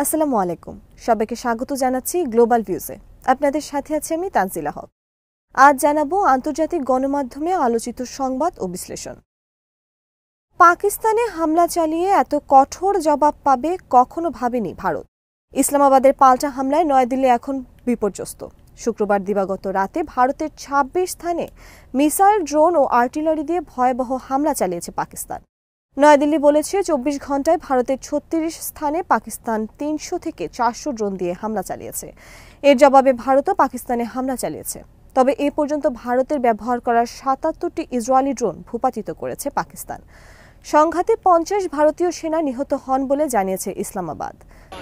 আসসালামু আলাইকুম। সবাইকে স্বাগত জানাচ্ছি গ্লোবাল ভিউজে। আপনাদের সাথে আছি আমি তানজিলা হক। আজ জানাবো আন্তর্জাতিক গণমাধ্যমে আলোচিত সংবাদ ও বিশ্লেষণ। পাকিস্তানে হামলা চালিয়ে এত কঠোর জবাব পাবে কখনো ভাবেনি ভারত। ইসলামাবাদের পাল্টা হামলায় নয়াদিল্লি এখন বিপর্যস্ত। শুক্রবার দিবাগত রাতে ভারতের ২৬ স্থানে মিসাইল, ড্রোন ও আর্টিলারি দিয়ে ভয়াবহ হামলা চালিয়েছে পাকিস্তান। নয়াদিল্লি বলেছে ২৪ ঘন্টায় ভারতের ৩৬ স্থানে পাকিস্তান ৩০০ থেকে ৪০০ ড্রোন দিয়ে হামলা চালিয়েছে। এর জবাবে ভারতও পাকিস্তানে হামলা চালিয়েছে। তবে এ পর্যন্ত ভারতের ব্যবহার করা ৭৭টি ইসরায়েলি ড্রোন ভূপাতিত করেছে পাকিস্তান। সংঘাতে ৫০ ভারতীয় সেনা নিহত হন বলে জানিয়েছে ইসলামাবাদ।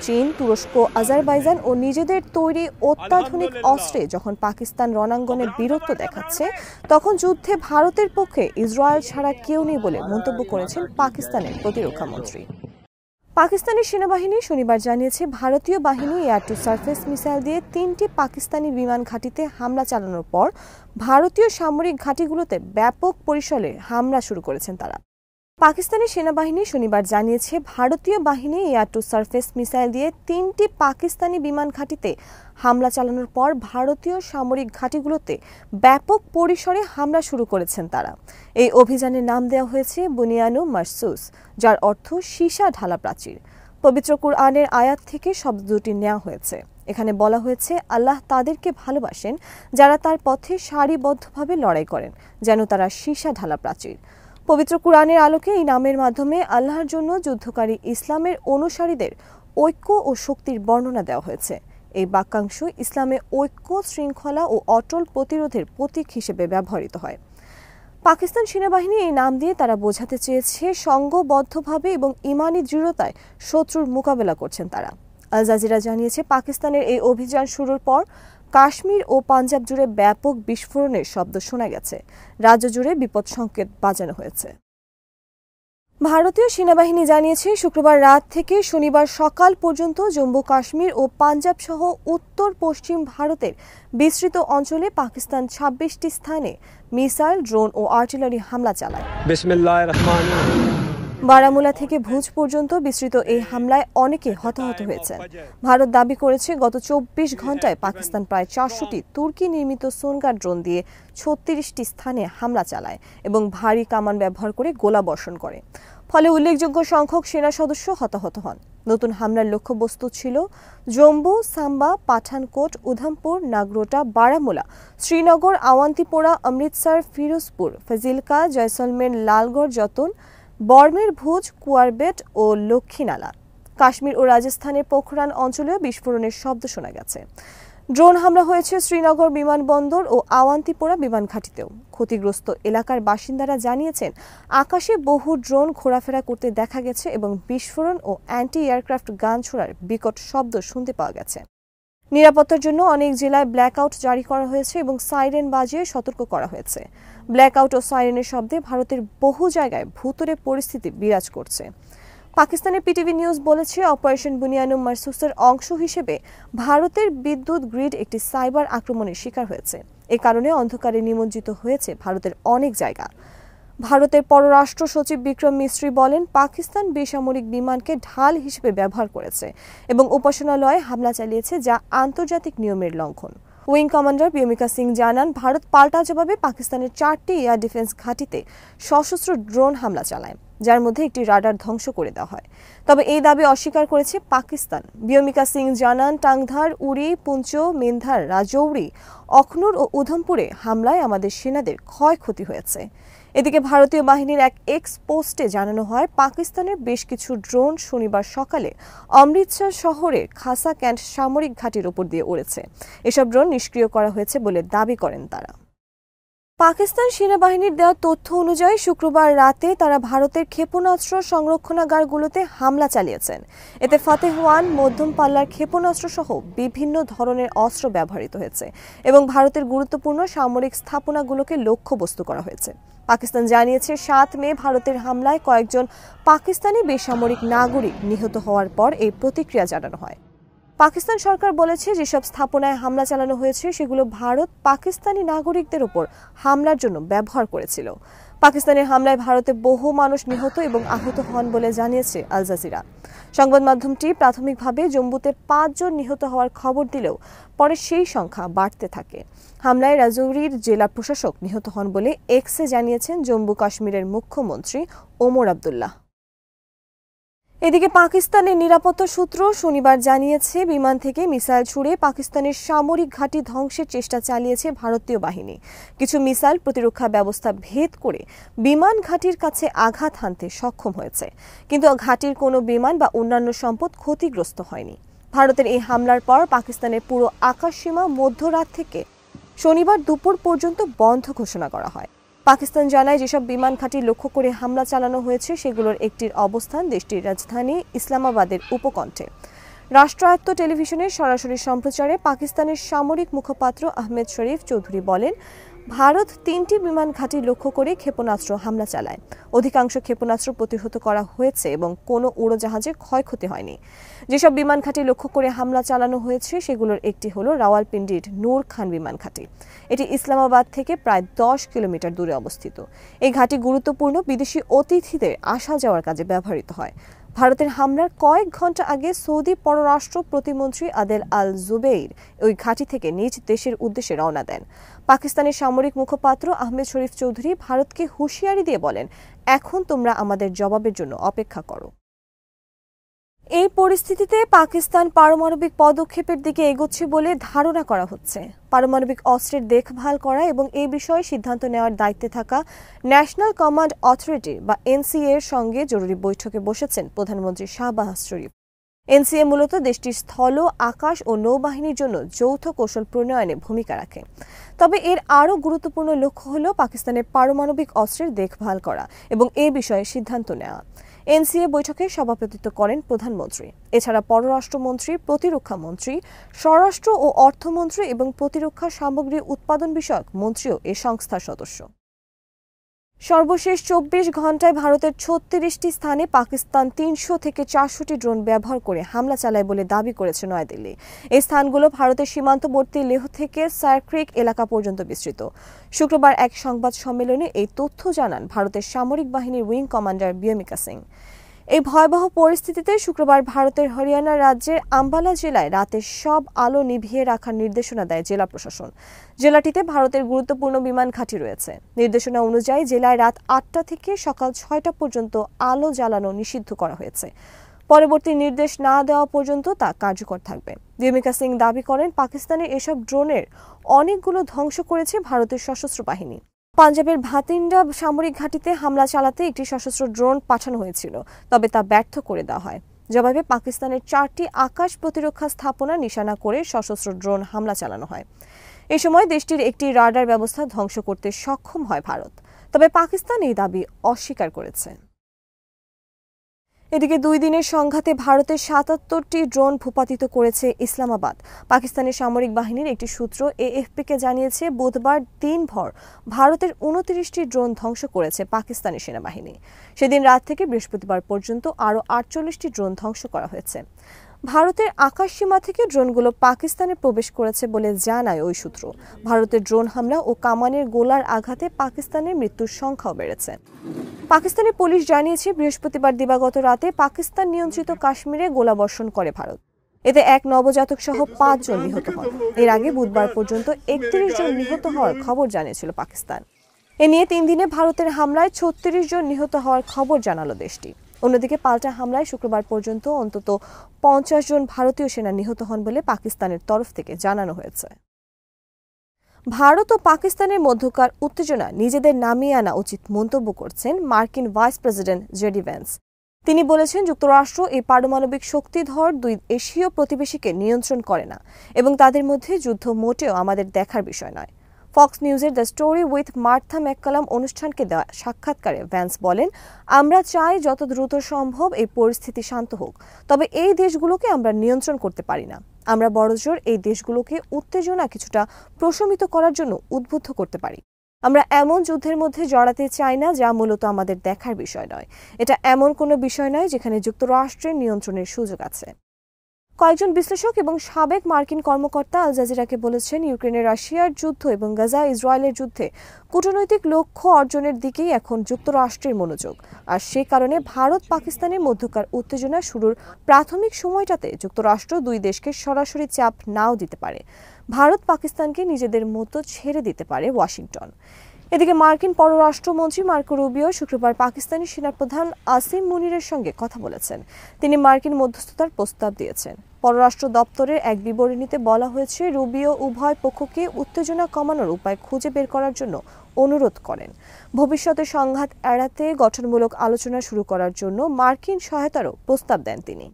চীন, তুরস্ক, আজারবাইজান ও নিজেদের তৈরি অত্যাধুনিক অস্ত্রে যখন পাকিস্তান রণাঙ্গনে বীরত্ব দেখাচ্ছে, তখন যুদ্ধে ভারতের পক্ষে ইসরায়েল ছাড়া কেউ নেই বলে মন্তব্য করেছেন পাকিস্তানের প্রতিরক্ষা মন্ত্রী। পাকিস্তানি সেনাবাহিনী শনিবার জানিয়েছে ভারতীয় বাহিনী এয়ার টু সারফেস মিসাইল দিয়ে ৩টি পাকিস্তানি বিমান ঘাঁটিতে হামলা চালানোর পর ভারতীয় সামরিক ঘাঁটিগুলোতে ব্যাপক পরিসরে হামলা শুরু করেছেন তারা। পাকিস্তানি সেনাবাহিনী শনিবার জানিয়েছে ভারতীয় বাহিনী এয়ার টু সারফেস মিসাইল দিয়ে ৩টি পাকিস্তানি বিমান ঘাঁটিতে হামলা চালানোর পর ভারতীয় সামরিক ঘাঁটিগুলোতে ব্যাপক পরিসরে হামলা শুরু করেছেন তারা। এই অভিযানের নাম দেওয়া হয়েছে বুনিয়ানুম মারসুস, যার অর্থ সীসা ঢালা প্রাচীর। পবিত্র কুরআনের আয়াত থেকে শব্দ দুটি নেওয়া হয়েছে। এখানে বলা হয়েছে, আল্লাহ তাদেরকে ভালোবাসেন যারা তার পথে সারিবদ্ধভাবে লড়াই করেন, যেন তারা সীসা ঢালা প্রাচীর। পবিত্র কুরআনের আলোকে এই নামের মাধ্যমে আল্লাহর জন্য যুদ্ধকারী ইসলামের অনুসারীদের ঐক্য ও শক্তির বর্ণনা দেওয়া হয়েছে। এই বাক্যাংশ ইসলামে ঐক্য, শৃঙ্খলা ও অটল প্রতিরোধের প্রতীক হিসেবে ব্যবহৃত হয়। পাকিস্তান সেনাবাহিনী এই নাম দিয়ে তারা বোঝাতে চেয়েছে সংঘবদ্ধভাবে এবং ইমানি দৃঢ়তায় শত্রুর মোকাবেলা করছেন তারা। আল জাজিরা জানিয়েছে পাকিস্তানের এই অভিযান শুরুর পর কাশ্মীর ও পাঞ্জাব জুড়ে ব্যাপক বিস্ফোরণের শব্দ শোনা গেছে। রাজ্য জুড়ে বিপদ সংকেত বাজানো হয়েছে। ভারতীয় সেনাবাহিনী জানিয়েছে শুক্রবার রাত থেকে শনিবার সকাল পর্যন্ত জম্মু কাশ্মীর ও পাঞ্জাব সহ উত্তর পশ্চিম ভারতের বিস্তৃত অঞ্চলে পাকিস্তান ২৬টি স্থানে মিসাইল, ড্রোন ও আর্টিলারি হামলা চালায়। বারামুলা থেকে ভুজ পর্যন্ত বিস্তৃত এই হামলায় অনেকে হতাহত হয়েছেন। ভারত দাবি করেছে গত ২৪ ঘন্টায় পাকিস্তান প্রায় ৪০০টি তুর্কি নির্মিত সোনগার ড্রোন দিয়ে ৩৬টি স্থানে হামলা চালায় এবং ভারী কামান ব্যবহার করে গোলাবর্ষণ করে। ফলে উল্লেখযোগ্য সংখ্যক সেনা সদস্য হতাহত হন। নতুন হামলার লক্ষ্যবস্তু ছিল জম্মু, সাম্বা, পাঠানকোট, উধমপুর, নাগরোটা, বারামুলা, শ্রীনগর, আওয়ান্তিপোরা, অমৃতসর, ফিরোজপুর, ফজিলকা, জয়সলমের, লালগড়, যতন, বর্মের ভুজ, কুয়ারবেট ও লক্ষ্মীনালা। কাশ্মীর ও রাজস্থানের পোখরান অঞ্চলেও বিস্ফোরণের শব্দ শোনা গেছে। ড্রোন হামলা হয়েছে শ্রীনগর বিমানবন্দর ও আওয়ান্তিপোরা বিমান ঘাঁটিতেও। ক্ষতিগ্রস্ত এলাকার বাসিন্দারা জানিয়েছেন আকাশে বহু ড্রোন ঘোরাফেরা করতে দেখা গেছে এবং বিস্ফোরণ ও অ্যান্টি এয়ারক্রাফট গান ছোড়ার বিকট শব্দ শুনতে পাওয়া গেছে। নিরাপত্তার জন্য অনেক জেলায় ব্ল্যাকআউট জারি করা হয়েছে এবং সাইরেন বাজিয়ে সতর্ক করা হয়েছে। ব্ল্যাকআউট ও সাইরেনের শব্দে ভারতের বহু জায়গায় ভূতুড়ে পরিস্থিতি বিরাজ করছে। পাকিস্তানের পিটিভি নিউজ বলেছে অপারেশন বুনিয়ানুম মারসুসের অংশ হিসেবে ভারতের বিদ্যুৎ গ্রিড একটি সাইবার আক্রমণের শিকার হয়েছে। এ কারণে অন্ধকারে নিমজ্জিত হয়েছে ভারতের অনেক জায়গা। ভারতের পররাষ্ট্র সচিব বিক্রম মিস্ত্রি বলেন, পাকিস্তান বেসামরিক বিমানকে ঢাল হিসেবে ব্যবহার করেছে এবং উপাসনালয়ে হামলা চালিয়েছে, যা আন্তর্জাতিক নিয়মের লঙ্ঘন। উইং কমান্ডার বিয়মিকা সিং জানান, ভারত পাল্টা জবাবে পাকিস্তানের ৪টি এয়ার ডিফেন্স ঘাঁটিতে সশস্ত্র ড্রোন হামলা চালায়, যার মধ্যে একটি রাডার ধ্বংস করে দেওয়া হয়। তবে এই দাবি অস্বীকার করেছে পাকিস্তান। বিয়মিকা সিং জানান, টাংধার, উরি, পুঞ্চ, মেন্ধার, রাজৌরি, অখনুর ও উধমপুরে হামলায় আমাদের সেনাদের ক্ষয়ক্ষতি হয়েছে। এদিকে ভারতীয় বাহিনীর এক এক্স পোস্টে জানানো হয়, পাকিস্তানের বেশ কিছু ড্রোন শনিবার সকালে অমৃতসর শহরের খাসা ক্যান্ট সামরিক ঘাঁটির উপর দিয়ে উড়েছে। এসব ড্রোন নিষ্ক্রিয় করা হয়েছে বলে দাবি করেন তারা। পাকিস্তান সেনাবাহিনীর দেওয়া তথ্য অনুযায়ী শুক্রবার রাতে তারা ভারতের ক্ষেপণাস্ত্র সংরক্ষণাগারগুলোতে হামলা চালিয়েছেন। এতে ফাতেহ-1 মধ্যম পাল্লার ক্ষেপণাস্ত্র সহ বিভিন্ন ধরনের অস্ত্র ব্যবহৃত হয়েছে এবং ভারতের গুরুত্বপূর্ণ সামরিক স্থাপনাগুলোকে লক্ষ্যবস্তু করা হয়েছে। পাকিস্তান জানিয়েছে ৭ মে ভারতের হামলায় কয়েকজন পাকিস্তানি বেসামরিক নাগরিক নিহত হওয়ার পর এই প্রতিক্রিয়া জানানো হয়। পাকিস্তান সরকার বলেছে যেসব স্থাপনায় হামলা চালানো হয়েছে সেগুলো ভারত পাকিস্তানি নাগরিকদের উপর হামলার জন্য ব্যবহার করেছিল। পাকিস্তানের হামলায় ভারতে বহু মানুষ নিহত এবং আহত হন বলে জানিয়েছে আল জাজিরা। সংবাদ মাধ্যমটি প্রাথমিকভাবে জম্মুতে 5 জন নিহত হওয়ার খবর দিলেও পরে সেই সংখ্যা বাড়তে থাকে। হামলায় রাজৌরির জেলা প্রশাসক নিহত হন বলে এক্সে জানিয়েছেন জম্মু কাশ্মীরের মুখ্যমন্ত্রী ওমর আবদুল্লাহ। এদিকে পাকিস্তানের নিরাপত্তা সূত্র শনিবার জানিয়েছে বিমান থেকে মিসাইল ছুড়ে পাকিস্তানের সামরিক ঘাঁটি ধ্বংসের চেষ্টা চালিয়েছে ভারতীয় বাহিনী। কিছু মিসাইল প্রতিরক্ষা ব্যবস্থা ভেদ করে বিমান ঘাঁটির কাছে আঘাত হানতে সক্ষম হয়েছে, কিন্তু ঘাঁটির কোনো বিমান বা অন্যান্য সম্পদ ক্ষতিগ্রস্ত হয়নি। ভারতের এই হামলার পর পাকিস্তানের পুরো আকাশসীমা মধ্যরাত থেকে শনিবার দুপুর পর্যন্ত বন্ধ ঘোষণা করা হয়। পাকিস্তান জানায় যেসব বিমান ঘাঁটি লক্ষ্য করে হামলা চালানো হয়েছে সেগুলোর একটির অবস্থান দেশটির রাজধানী ইসলামাবাদের উপকণ্ঠে। রাষ্ট্রায়ত্ত টেলিভিশনের সরাসরি সম্প্রচারে পাকিস্তানের সামরিক মুখপাত্র আহমেদ শরীফ চৌধুরী বলেন, ভারত 3টি বিমান ঘাঁটি লক্ষ্য করে ক্ষেপণাস্ত্র হামলা চালায়। অধিকাংশ ক্ষেপণাস্ত্র প্রতিহত করা হয়েছে এবং কোনো উড়োজাহাজে ক্ষয়ক্ষতি হয়নি। যেসব বিমান ঘাঁটি লক্ষ্য করে হামলা চালানো হয়েছে সেগুলোর একটি হলো রাওয়ালপিন্ডির নূর খান বিমান ঘাঁটি। এটি ইসলামাবাদ থেকে প্রায় 10 কিলোমিটার দূরে অবস্থিত। এই ঘাঁটি গুরুত্বপূর্ণ বিদেশি অতিথিদের আসা যাওয়ার কাজে ব্যবহৃত হয়। ভারতের হামলার কয়েক ঘন্টা আগে সৌদি পররাষ্ট্র প্রতিমন্ত্রী আদেল আল জুবেইর ওই ঘাঁটি থেকে নিজ দেশের উদ্দেশ্যে রওনা দেন। পাকিস্তানের সামরিক মুখপাত্র আহমেদ শরীফ চৌধুরী ভারতকে হুঁশিয়ারি দিয়ে বলেন, এখন তোমরা আমাদের জবাবের জন্য অপেক্ষা করো। এই পরিস্থিতিতে পাকিস্তান পারমাণবিক পদক্ষেপের দিকে এগোচ্ছে বলে ধারণা করা হচ্ছে। পারমাণবিক অস্ত্রের দেখভাল করা এবং এই বিষয়ে সিদ্ধান্ত নেওয়ার দায়িত্বে থাকা ন্যাশনাল কমান্ড অথরিটি বা এনসিএ এর সঙ্গে জরুরি বৈঠকে বসেছেন প্রধানমন্ত্রী শাহবাজ শরীফ। এনসিএ মূলত দেশটির স্থল, আকাশ ও নৌবাহিনীর জন্য যৌথ কৌশল প্রণয়নে ভূমিকা রাখে। তবে এর আরও গুরুত্বপূর্ণ লক্ষ্য হল পাকিস্তানের পারমাণবিক অস্ত্রের দেখভাল করা এবং এ বিষয়ে সিদ্ধান্ত নেওয়া। এনসিএ বৈঠকে সভাপতিত্ব করেন প্রধানমন্ত্রী। এছাড়া পররাষ্ট্রমন্ত্রী, প্রতিরক্ষা মন্ত্রী, স্বরাষ্ট্র ও অর্থমন্ত্রী এবং প্রতিরক্ষা সামগ্রী উৎপাদন বিষয়ক মন্ত্রীও এ সংস্থার সদস্য। সর্বশেষ 24 ঘন্টায় ভারতের 36টি স্থানে পাকিস্তান 300 থেকে 400টি ড্রোন ব্যবহার করে হামলা চালায় বলে দাবি করেছে নয়াদিল্লি। এই স্থানগুলো ভারতের সীমান্তবর্তী লেহ থেকে সারক্রিক এলাকা পর্যন্ত বিস্তৃত। শুক্রবার এক সংবাদ সম্মেলনে এই তথ্য জানান ভারতের সামরিক বাহিনীর উইং কমান্ডার বিয়মিকা সিং। এই ভয়াবহ পরিস্থিতিতে শুক্রবার ভারতের হরিয়ানা রাজ্যের আম্বালা জেলায় রাতে সব আলো নিভিয়ে রাখার নির্দেশনা দেয় জেলা প্রশাসন। জেলাটিতে ভারতের গুরুত্বপূর্ণ বিমান ঘাঁটি রয়েছে। নির্দেশনা অনুযায়ী জেলায় রাত 8টা থেকে সকাল 6টা পর্যন্ত আলো জ্বালানো নিষিদ্ধ করা হয়েছে। পরবর্তী নির্দেশ না দেওয়া পর্যন্ত তা কার্যকর থাকবে। বিয়মিকা সিং দাবি করেন, পাকিস্তানের এসব ড্রোনের অনেকগুলো ধ্বংস করেছে ভারতের সশস্ত্র বাহিনী। পাঞ্জাবের ভাতিন্ডা সামরিক ঘাঁটিতে হামলা চালাতে একটি সশস্ত্র ড্রোন পাঠানো হয়েছিল, তবে তা ব্যর্থ করে দেওয়া হয়। জবাবে পাকিস্তানের 4টি আকাশ প্রতিরক্ষা স্থাপনা নিশানা করে সশস্ত্র ড্রোন হামলা চালানো হয়। এ সময় দেশটির একটি রাডার ব্যবস্থা ধ্বংস করতে সক্ষম হয় ভারত, তবে পাকিস্তান এই দাবি অস্বীকার করেছে। এদিকে 2 দিনের সংঘাতে ভারতের 77টি ড্রোন ভূপাতিত করেছে ইসলামাবাদ। পাকিস্তানের সামরিক বাহিনীর একটি সূত্র এএফপিকে জানিয়েছে, বুধবার দিনভর ভারতের 29টি ড্রোন ধ্বংস করেছে পাকিস্তানি সেনাবাহিনী। সেদিন রাত থেকে বৃহস্পতিবার পর্যন্ত আরও 48টি ড্রোন ধ্বংস করা হয়েছে। ভারতের আকাশসীমা থেকে ড্রোনগুলো পাকিস্তানে প্রবেশ করেছে বলে জানায় ওই সূত্র। ভারতের ড্রোন হামলা ও কামানের গোলার আঘাতে পাকিস্তানের মৃত্যুর সংখ্যাও বেড়েছে। পাকিস্তানি পুলিশ জানিয়েছে, বৃহস্পতিবার দিবাগত রাতে পাকিস্তান নিয়ন্ত্রিত কাশ্মীরে গোলাবর্ষণ করে ভারত। এতে এক নবজাতক সহ 5 জন নিহত হন। এর আগে বুধবার পর্যন্ত 31 জন নিহত হওয়ার খবর জানিয়েছিল পাকিস্তান। এ নিয়ে 3 দিনে ভারতের হামলায় 36 জন নিহত হওয়ার খবর জানালো দেশটি। অন্যদিকে পাল্টা হামলায় শুক্রবার পর্যন্ত অন্তত 50 জন ভারতীয় সেনা নিহত হন বলে পাকিস্তানের তরফ থেকে জানানো হয়েছে। ভারত ও পাকিস্তানের মধ্যকার উত্তেজনা নিজেদের নামিয়ে আনা উচিত মন্তব্য করছেন মার্কিন ভাইস প্রেসিডেন্ট জেডি ভ্যান্স। তিনি বলেছেন, যুক্তরাষ্ট্র এই পারমাণবিক শক্তিধর 2 এশীয় প্রতিবেশীকে নিয়ন্ত্রণ করে না এবং তাদের মধ্যে যুদ্ধ মোটেও আমাদের দেখার বিষয় নয়। ফক্স নিউজের the story with Martha McCullum অনুষ্ঠানকে দেওয়া সাক্ষাৎকারে ভ্যান্স বলেন, আমরা চাই যত দ্রুত সম্ভব এই পরিস্থিতি শান্ত হোক, তবে এই দেশগুলোকে আমরা নিয়ন্ত্রণ করতে পারি না। আমরা বড়জোর এই দেশগুলোকে উত্তেজনা কিছুটা প্রশমিত করার জন্য উদ্বুদ্ধ করতে পারি। আমরা এমন যুদ্ধের মধ্যে জড়াতে চাই না যা মূলত আমাদের দেখার বিষয় নয়। এটা এমন কোনো বিষয় নয় যেখানে যুক্তরাষ্ট্রের নিয়ন্ত্রণের সুযোগ আছে। কয়েকজন বিশ্লেষক এবং সাবেক মার্কিন কর্মকর্তা আল জাজিরাকে বলেছেন, ইউক্রেনে রাশিয়ার যুদ্ধ এবং গাজা ইসরায়েলের যুদ্ধে কূটনৈতিক লক্ষ্য অর্জনের দিকেই এখন যুক্তরাষ্ট্রের মনোযোগ। আর সে কারণে ভারত পাকিস্তানের মধ্যকার উত্তেজনা শুরুর প্রাথমিক সময়টাতে যুক্তরাষ্ট্র দুই দেশকে সরাসরি চাপ নাও দিতে পারে। ভারত পাকিস্তানকে নিজেদের মতো ছেড়ে দিতে পারে ওয়াশিংটন। এদিকে মার্কিন পররাষ্ট্রমন্ত্রী মার্কো রুবিও শুক্রবার পাকিস্তানি সেনাপ্রধান আসিম মুনিরের সঙ্গে কথা বলেছেন। তিনি মার্কিন মধ্যস্থতার প্রস্তাব দিয়েছেন। পররাষ্ট্র দপ্তরের এক বিবরণীতে বলা হয়েছে, রুবিও উভয় পক্ষকে উত্তেজনা কমানোর উপায় খুঁজে বের করার জন্য অনুরোধ করেন। ভবিষ্যতে সংঘাত এড়াতে গঠনমূলক আলোচনা শুরু করার জন্য মার্কিন সহায়তারও প্রস্তাব দেন তিনি।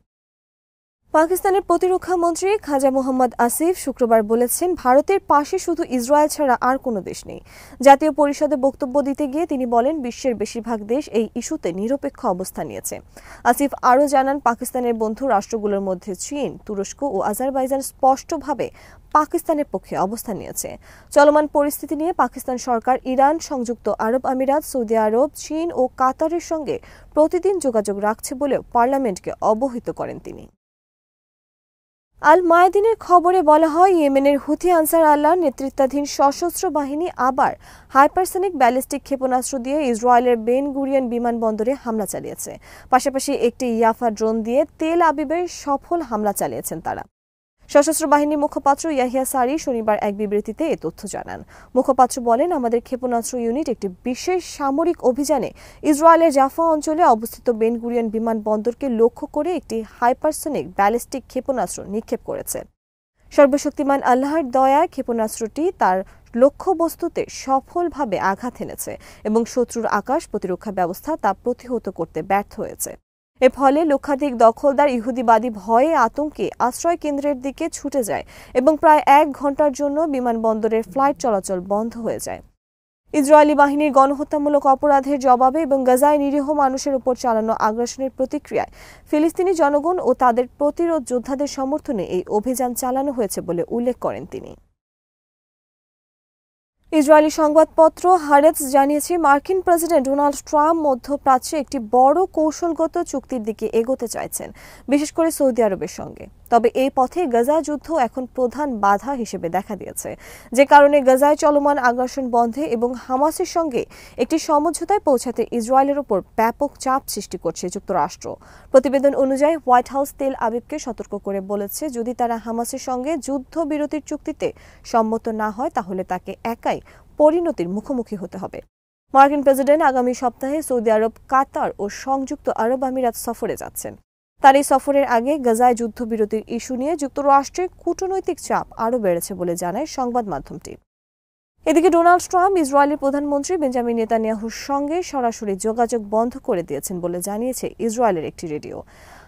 পাকিস্তানের প্রতিরক্ষা মন্ত্রী খাজা মোহাম্মদ আসিফ শুক্রবার বলেছেন, ভারতের পাশে শুধু ইসরায়েল ছাড়া আর কোনো দেশ নেই। জাতীয় পরিষদে বক্তব্য দিতে গিয়ে তিনি বলেন, বিশ্বের বেশিরভাগ দেশ এই ইস্যুতে নিরপেক্ষ অবস্থান নিয়েছে। আসিফ আরও জানান, পাকিস্তানের বন্ধু রাষ্ট্রগুলোর মধ্যে চীন, তুরস্ক ও আজারবাইজান স্পষ্টভাবে পাকিস্তানের পক্ষে অবস্থান নিয়েছে। চলমান পরিস্থিতি নিয়ে পাকিস্তান সরকার ইরান, সংযুক্ত আরব আমিরাত, সৌদি আরব, চীন ও কাতারের সঙ্গে প্রতিদিন যোগাযোগ রাখছে বলেও পার্লামেন্টকে অবহিত করেন তিনি। আল মায়াদিনের খবরে বলা হয়, ইয়েমেনের হুথি আনসার আল্লাহর নেতৃত্বাধীন সশস্ত্র বাহিনী আবার হাইপারসনিক ব্যালিস্টিক ক্ষেপণাস্ত্র দিয়ে ইসরায়েলের বেন গুরিয়ন বিমানবন্দরে হামলা চালিয়েছে। পাশাপাশি একটি ইয়াফা ড্রোন দিয়ে তেল আবিবে সফল হামলা চালিয়েছেন তারা। সশস্ত্র বাহিনীর মুখপাত্র ইয়াহিয়া সারি শনিবার এক বিবৃতিতে এ তথ্য জানান। মুখপাত্র বলেন, আমাদের ক্ষেপণাস্ত্র ইউনিট একটি বিশেষ সামরিক অভিযানে ইসরায়েলের জাফা অঞ্চলে অবস্থিত বেন গুরিয়ন বিমানবন্দরকে লক্ষ্য করে একটি হাইপারসনিক ব্যালিস্টিক ক্ষেপণাস্ত্র নিক্ষেপ করেছে। সর্বশক্তিমান আল্লাহর দয়ায় ক্ষেপণাস্ত্রটি তার লক্ষ্যবস্তুতে সফলভাবে আঘাত এনেছে এবং শত্রুর আকাশ প্রতিরক্ষা ব্যবস্থা তা প্রতিহত করতে ব্যর্থ হয়েছে। এর ফলে লক্ষাধিক দখলদার ইহুদিবাদী ভয়ে আতঙ্কে আশ্রয় কেন্দ্রের দিকে ছুটে যায় এবং প্রায় 1 ঘন্টার জন্য বিমানবন্দরের ফ্লাইট চলাচল বন্ধ হয়ে যায়। ইসরায়েলি বাহিনীর গণহত্যামূলক অপরাধের জবাবে এবং গাজায় নিরীহ মানুষের উপর চালানো আগ্রাসনের প্রতিক্রিয়ায় ফিলিস্তিনি জনগণ ও তাদের প্রতিরোধ যোদ্ধাদের সমর্থনে এই অভিযান চালানো হয়েছে বলে উল্লেখ করেন তিনি। ইসরায়েলি সংবাদপত্র হারেটস জানিয়েছে, মার্কিন প্রেসিডেন্ট ডোনাল্ড ট্রাম্প মধ্যপ্রাচ্যে একটি বড় কৌশলগত চুক্তির দিকে এগোতে চাইছেন, বিশেষ করে সৌদি আরবের সঙ্গে। তবে এই পথে গাজা যুদ্ধ এখন প্রধান বাধা হিসেবে দেখা দিয়েছে, যে কারণে গাজায় চলমান আগ্রাসন বন্ধে এবং হামাসের সঙ্গে একটি সমঝোতায় পৌঁছাতে ইসরায়েলের উপর ব্যাপক চাপ সৃষ্টি করছে যুক্তরাষ্ট্র। প্রতিবেদন অনুযায়ী হোয়াইট হাউস তেল আবিবকে সতর্ক করে বলেছে, যদি তারা হামাসের সঙ্গে যুদ্ধবিরতির চুক্তিতে সম্মত না হয় তাহলে তাকে একাই পরিণতির মুখোমুখি হতে হবে। মার্কিন প্রেসিডেন্ট আগামী সপ্তাহে সৌদি আরব, কাতার ও সংযুক্ত আরব আমিরাত সফরে যাচ্ছেন। তার এই সফরের আগে গাজায় যুদ্ধবিরতির ইস্যু নিয়ে যুক্তরাষ্ট্রের কূটনৈতিক চাপ আরও বেড়েছে বলে জানায় সংবাদ মাধ্যমটি। এদিকে ডোনাল্ড ট্রাম্প ইসরায়েলের প্রধানমন্ত্রী বেঞ্জামিন নেতানিয়াহুর সঙ্গে সরাসরি যোগাযোগ বন্ধ করে দিয়েছেন বলে জানিয়েছে ইসরায়েলের একটি রেডিও।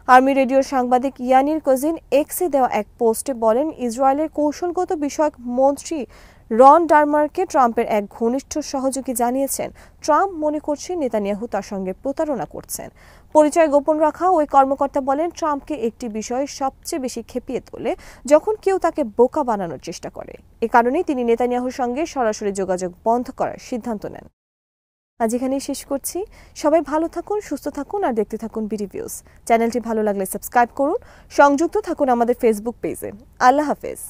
আর্মি রেডিওর সাংবাদিক ইয়ানির কজিন এক্সে দেওয়া এক পোস্টে বলেন, ইসরায়েলের কৌশলগত বিষয়ক মন্ত্রী রন ডারমারকে ট্রাম্পের এক ঘনিষ্ঠ সহযোগী জানিয়েছেন, ট্রাম্প মনে করছেন নেতানিয়াহু তার সঙ্গে প্রতারণা করছেন। পরিচয় গোপন রাখা ওই কর্মকর্তা বলেন, ট্রাম্পকে একটি বিষয় সবচেয়ে বেশি খেপিয়ে তোলে যখন কেউ তাকে বোকা বানানোর চেষ্টা করে। এ কারণেই তিনি নেতানিয়াহুর সঙ্গে সরাসরি যোগাযোগ বন্ধ করার সিদ্ধান্ত নেন। আজ এখানেই শেষ করছি। সবাই ভালো থাকুন, সুস্থ থাকুন আর দেখতে থাকুন বিডিভিউজ। চ্যানেলটি ভালো লাগলে সাবস্ক্রাইব করুন, সংযুক্ত থাকুন আমাদের ফেসবুক পেজে। আল্লাহ হাফেজ।